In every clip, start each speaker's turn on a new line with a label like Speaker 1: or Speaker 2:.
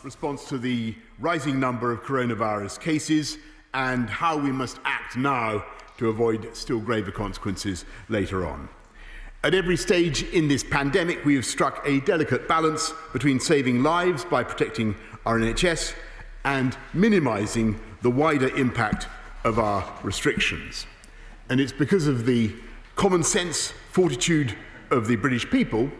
Speaker 1: Response to the rising number of coronavirus cases and how we must act now to avoid still graver consequences later on. At every stage in this pandemic, we have struck a delicate balance between saving lives by protecting our NHS and minimising the wider impact of our restrictions. And it's because of the common sense fortitude of the British people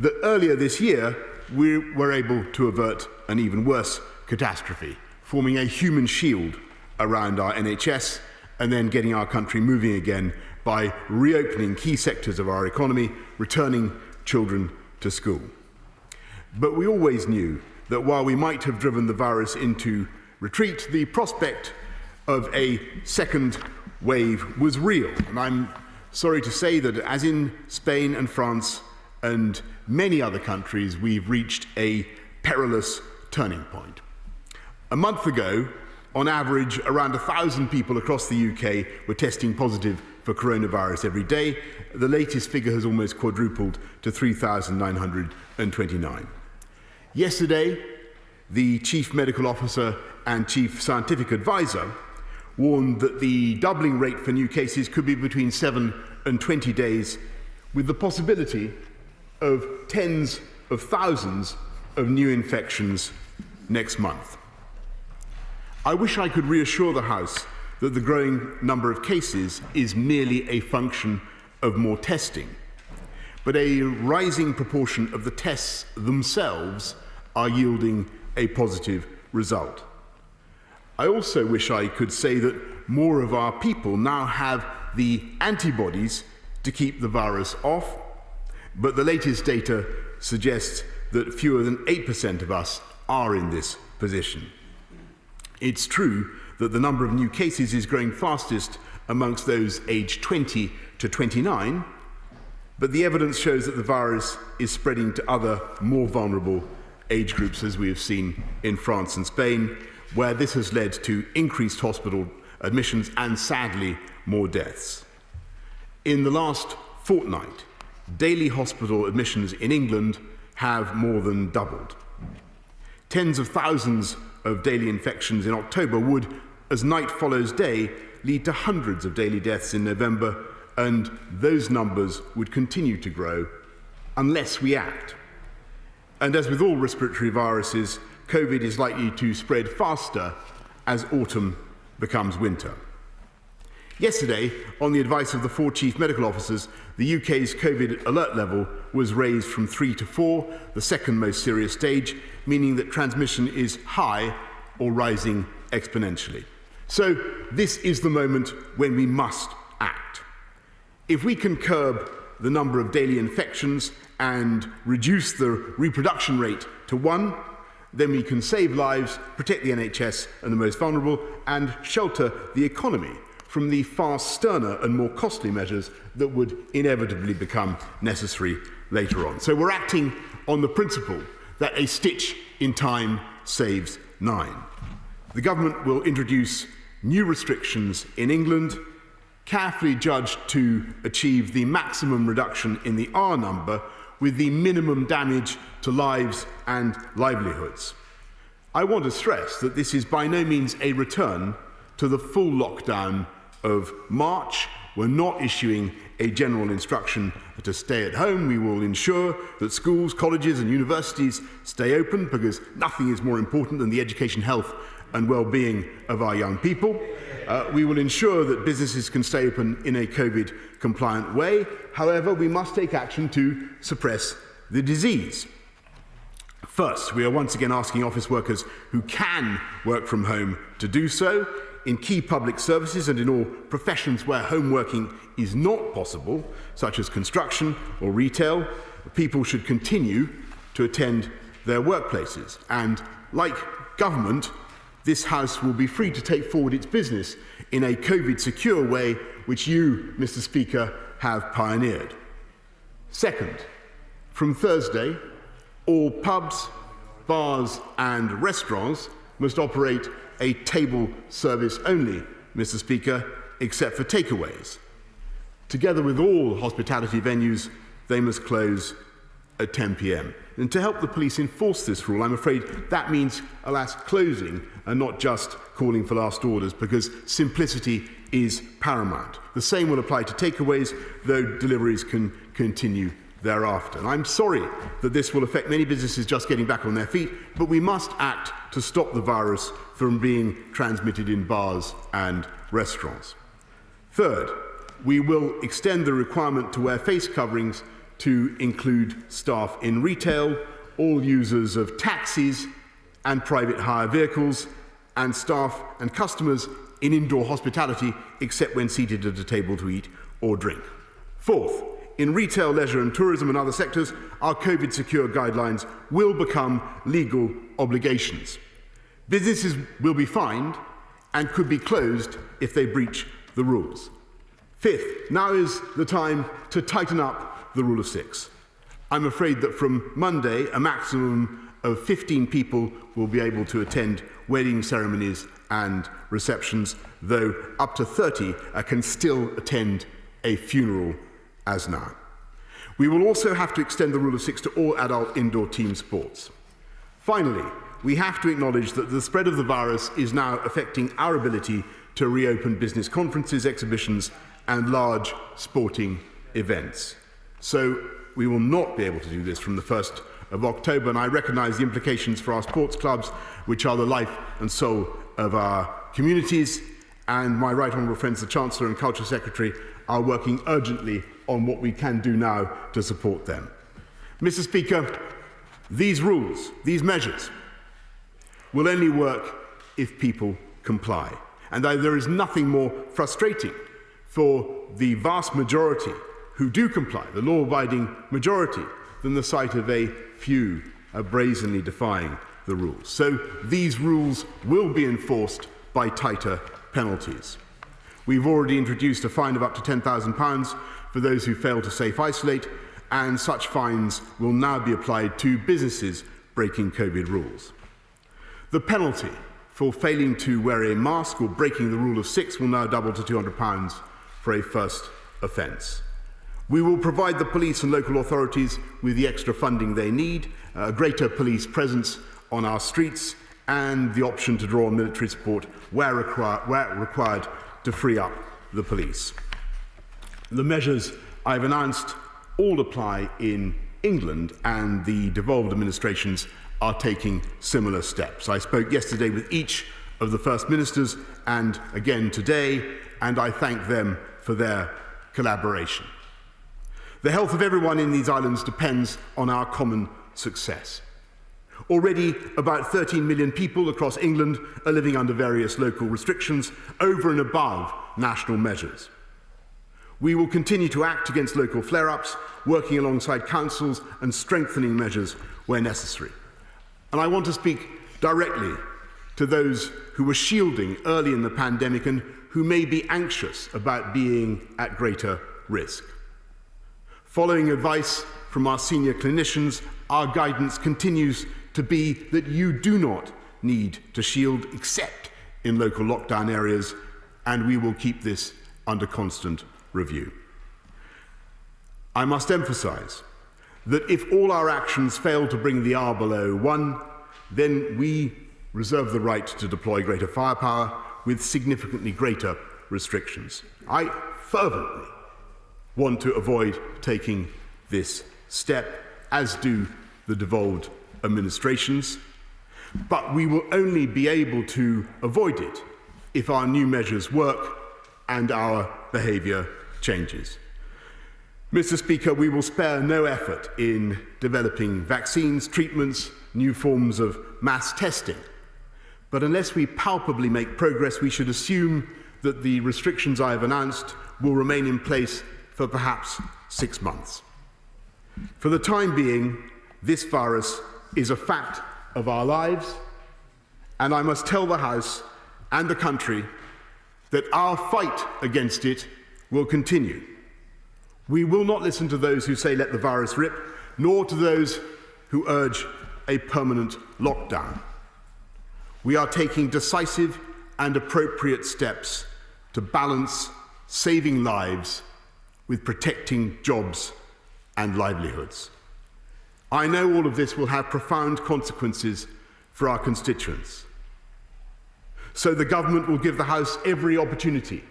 Speaker 1: that earlier this year we were able to avert an even worse catastrophe, forming a human shield around our NHS and then getting our country moving again by reopening key sectors of our economy, returning children to school. But we always knew that while we might have driven the virus into retreat, the prospect of a second wave was real. And I'm sorry to say that, as in Spain and France and many other countries, we've reached a perilous turning point. A month ago, on average, around 1,000 people across the UK were testing positive for coronavirus every day. The latest figure has almost quadrupled to 3,929. Yesterday, the Chief Medical Officer and Chief Scientific Advisor warned that the doubling rate for new cases could be between 7 and 20 days, with the possibility of tens of thousands of new infections next month. I wish I could reassure the House that the growing number of cases is merely a function of more testing, but a rising proportion of the tests themselves are yielding a positive result. I also wish I could say that more of our people now have the antibodies to keep the virus off, but the latest data suggests that fewer than 8% of us are in this position. It's true that the number of new cases is growing fastest amongst those aged 20 to 29, but the evidence shows that the virus is spreading to other more vulnerable age groups, as we have seen in France and Spain, where this has led to increased hospital admissions and, sadly, more deaths. In the last fortnight, daily hospital admissions in England have more than doubled. Tens of thousands of daily infections in October would, as night follows day, lead to hundreds of daily deaths in November, and those numbers would continue to grow unless we act. And as with all respiratory viruses, COVID is likely to spread faster as autumn becomes winter. Yesterday, on the advice of the 4 chief medical officers, the UK's COVID alert level was raised from 3 to 4, the second most serious stage, meaning that transmission is high or rising exponentially. So this is the moment when we must act. If we can curb the number of daily infections and reduce the reproduction rate to 1, then we can save lives, protect the NHS and the most vulnerable, and shelter the economy from the far sterner and more costly measures that would inevitably become necessary later on. So we're acting on the principle that a stitch in time saves 9. The government will introduce new restrictions in England, carefully judged to achieve the maximum reduction in the R number with the minimum damage to lives and livelihoods. I want to stress that this is by no means a return to the full lockdown of March. We're not issuing a general instruction to stay at home. We will ensure that schools, colleges and universities stay open, because nothing is more important than the education, health and well-being of our young people. We will ensure that businesses can stay open in a COVID-compliant way. However, we must take action to suppress the disease. First, we are once again asking office workers who can work from home to do so. In key public services and in all professions where home working is not possible, such as construction or retail, people should continue to attend their workplaces. And like government, this House will be free to take forward its business in a COVID-secure way, which you, Mr. Speaker, have pioneered. Second, from Thursday, all pubs, bars and restaurants must operate a table service only, Mr. Speaker, except for takeaways. Together with all hospitality venues, they must close at 10 p.m. And to help the police enforce this rule, I'm afraid that means, alas, closing and not just calling for last orders, because simplicity is paramount. The same will apply to takeaways, though deliveries can continue thereafter. And I'm sorry that this will affect many businesses just getting back on their feet, but we must act to stop the virus from being transmitted in bars and restaurants. Third, we will extend the requirement to wear face coverings to include staff in retail, all users of taxis and private hire vehicles, and staff and customers in indoor hospitality, except when seated at a table to eat or drink. Fourth, in retail, leisure and tourism and other sectors, our COVID-secure guidelines will become legal obligations. Businesses will be fined and could be closed if they breach the rules. Fifth, now is the time to tighten up the rule of 6. I'm afraid that from Monday, a maximum of 15 people will be able to attend wedding ceremonies and receptions, though up to 30 can still attend a funeral as now. We will also have to extend the rule of 6 to all adult indoor team sports. Finally, we have to acknowledge that the spread of the virus is now affecting our ability to reopen business conferences, exhibitions, and large sporting events. So we will not be able to do this from the 1st of October, and I recognise the implications for our sports clubs, which are the life and soul of our communities, and my right honourable friends, the Chancellor and Culture Secretary, are working urgently on what we can do now to support them. Mr. Speaker, these rules, these measures, will only work if people comply. And there is nothing more frustrating for the vast majority who do comply, the law-abiding majority, than the sight of a few brazenly defying the rules. So these rules will be enforced by tighter penalties. We've already introduced a fine of up to £10,000 for those who fail to safe isolate, and such fines will now be applied to businesses breaking COVID rules. The penalty for failing to wear a mask or breaking the rule of 6 will now double to £200 for a first offence. We will provide the police and local authorities with the extra funding they need, a greater police presence on our streets, and the option to draw on military support where required to free up the police. The measures I've announced all apply in England, and the devolved administrations are taking similar steps. I spoke yesterday with each of the First Ministers and again today, and I thank them for their collaboration. The health of everyone in these islands depends on our common success. Already, about 13 million people across England are living under various local restrictions over and above national measures. We will continue to act against local flare-ups, working alongside councils and strengthening measures where necessary. And I want to speak directly to those who were shielding early in the pandemic and who may be anxious about being at greater risk. Following advice from our senior clinicians, our guidance continues to be that you do not need to shield except in local lockdown areas, and we will keep this under constant review. I must emphasise that if all our actions fail to bring the R below 1, then we reserve the right to deploy greater firepower with significantly greater restrictions. I fervently want to avoid taking this step, as do the devolved administrations, but we will only be able to avoid it if our new measures work and our behaviour changes. Mr. Speaker, we will spare no effort in developing vaccines, treatments, new forms of mass testing. But unless we palpably make progress, we should assume that the restrictions I have announced will remain in place for perhaps 6 months. For the time being, this virus is a fact of our lives, and I must tell the House and the country that our fight against it will continue. We will not listen to those who say let the virus rip, nor to those who urge a permanent lockdown. We are taking decisive and appropriate steps to balance saving lives with protecting jobs and livelihoods. I know all of this will have profound consequences for our constituents. So the government will give the House every opportunity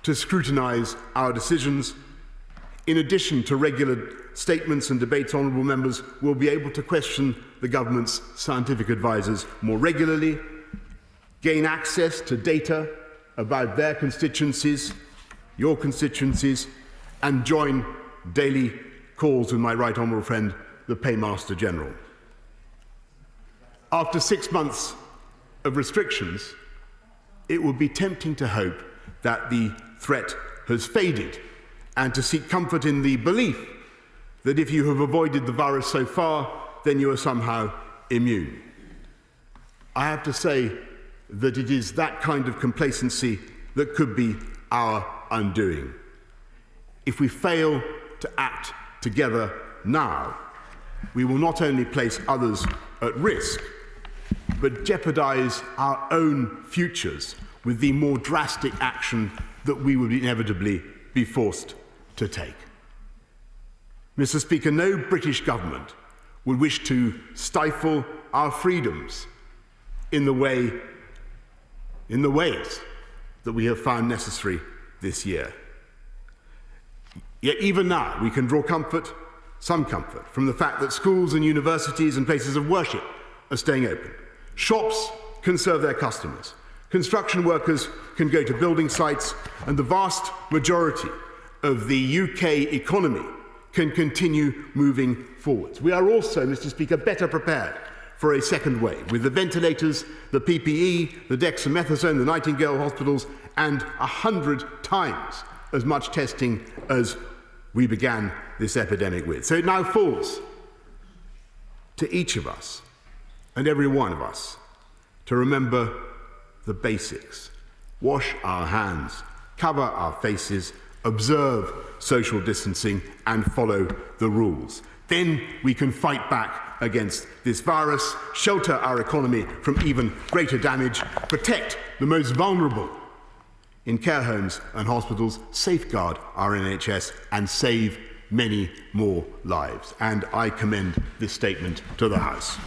Speaker 1: to scrutinise our decisions. In addition to regular statements and debates, honourable members will be able to question the government's scientific advisers more regularly, gain access to data about their constituencies, your constituencies, and join daily calls with my right honourable friend, the Paymaster General. After 6 months of restrictions, it would be tempting to hope that the threat has faded and to seek comfort in the belief that if you have avoided the virus so far, then you are somehow immune. I have to say that it is that kind of complacency that could be our undoing. If we fail to act together now, we will not only place others at risk, but jeopardise our own futures with the more drastic action that we would inevitably be forced to take. Mr. Speaker, no British government would wish to stifle our freedoms in the ways that we have found necessary this year. Yet even now we can draw some comfort, from the fact that schools and universities and places of worship are staying open. Shops can serve their customers. Construction workers can go to building sites, and the vast majority of the UK economy can continue moving forwards. We are also, Mr. Speaker, better prepared for a second wave, with the ventilators, the PPE, the dexamethasone, the Nightingale hospitals, and 100 times as much testing as we began this epidemic with. So it now falls to each of us and every one of us to remember the basics. Wash our hands, cover our faces, observe social distancing, and follow the rules. Then we can fight back against this virus, shelter our economy from even greater damage, protect the most vulnerable in care homes and hospitals, safeguard our NHS, and save many more lives. And I commend this statement to the House.